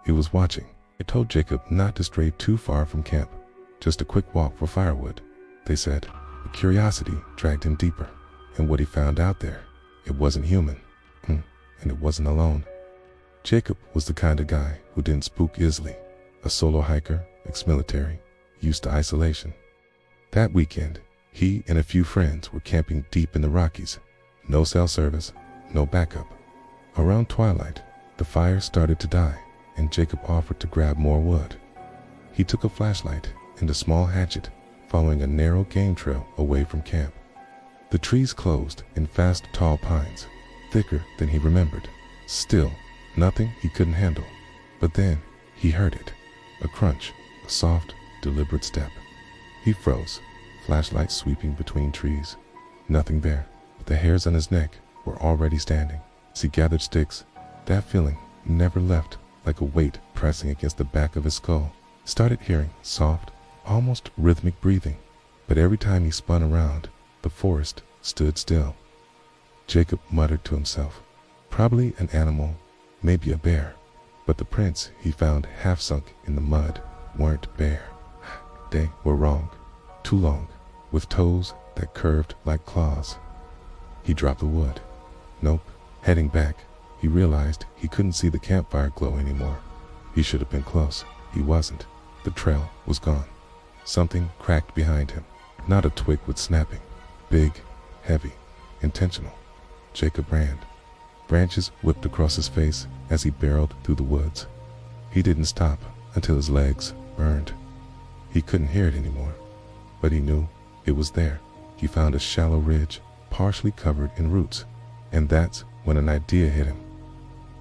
He was watching. It told Jacob not to stray too far from camp, just a quick walk for firewood, they said. But curiosity dragged him deeper, and what he found out there, it wasn't human, and it wasn't alone. Jacob was the kind of guy who didn't spook easily, a solo hiker, ex-military, used to isolation. That weekend, he and a few friends were camping deep in the Rockies. No cell service, no backup. Around twilight, the fire started to die, and Jacob offered to grab more wood. He took a flashlight and a small hatchet, following a narrow game trail away from camp. The trees closed in fast, tall pines, thicker than he remembered. Still, nothing he couldn't handle. But then, he heard it. A crunch, a soft, deliberate step. He froze, flashlight sweeping between trees. Nothing there, but the hairs on his neck were already standing. As he gathered sticks, that feeling never left, like a weight pressing against the back of his skull. Started hearing soft, almost rhythmic breathing, but every time he spun around, the forest stood still. Jacob muttered to himself, probably an animal, maybe a bear, but the prints he found half sunk in the mud weren't bear. They were wrong, too long, with toes that curved like claws. He dropped the wood. Nope. Heading back, he realized he couldn't see the campfire glow anymore. He should have been close. He wasn't. The trail was gone. Something cracked behind him. Not a twig was snapping. Big, heavy, intentional. Jacob ran. Branches whipped across his face as he barreled through the woods. He didn't stop until his legs burned. He couldn't hear it anymore, but he knew it was there. He found a shallow ridge, partially covered in roots, and that's when an idea hit him.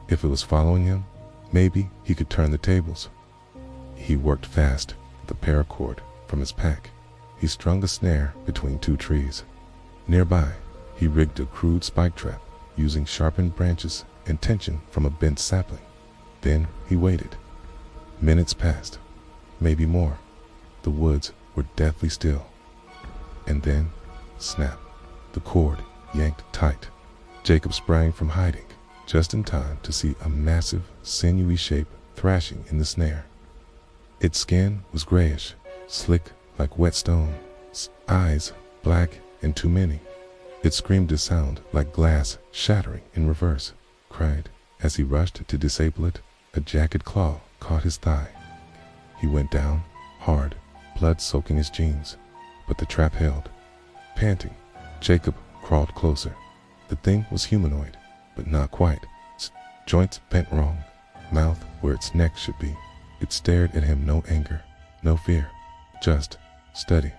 If it was following him, maybe he could turn the tables. He worked fast with the paracord from his pack. He strung a snare between two trees. Nearby, he rigged a crude spike trap using sharpened branches and tension from a bent sapling. Then he waited. Minutes passed, maybe more. The woods were deathly still. And then, snap, the cord yanked tight. Jacob sprang from hiding, just in time to see a massive, sinewy shape thrashing in the snare. Its skin was grayish, slick like wet stone, its eyes black and too many. It screamed a sound like glass shattering in reverse. Cried. As he rushed to disable it, a jagged claw caught his thigh. He went down, hard, blood soaking his jeans, but the trap held. Panting, Jacob crawled closer. The thing was humanoid, but not quite. Its joints bent wrong, mouth where its neck should be. It stared at him, no anger, no fear, just steady,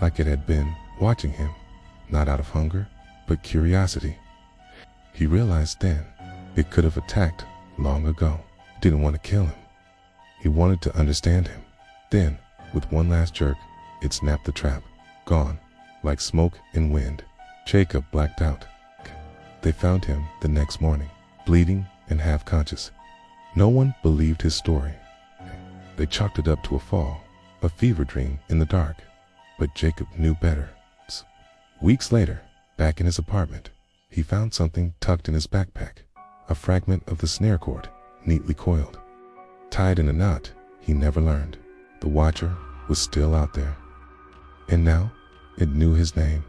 like it had been watching him, not out of hunger, but curiosity. He realized then it could have attacked long ago. It didn't want to kill him. He wanted to understand him. Then, with one last jerk, it snapped the trap, gone, like smoke and wind. Jacob blacked out. They found him the next morning, bleeding and half-conscious. No one believed his story. They chalked it up to a fall, a fever dream in the dark. But Jacob knew better. Weeks later, back in his apartment, he found something tucked in his backpack, a fragment of the snare cord, neatly coiled. Tied in a knot he never learned. The Watcher was still out there. And now, it knew his name.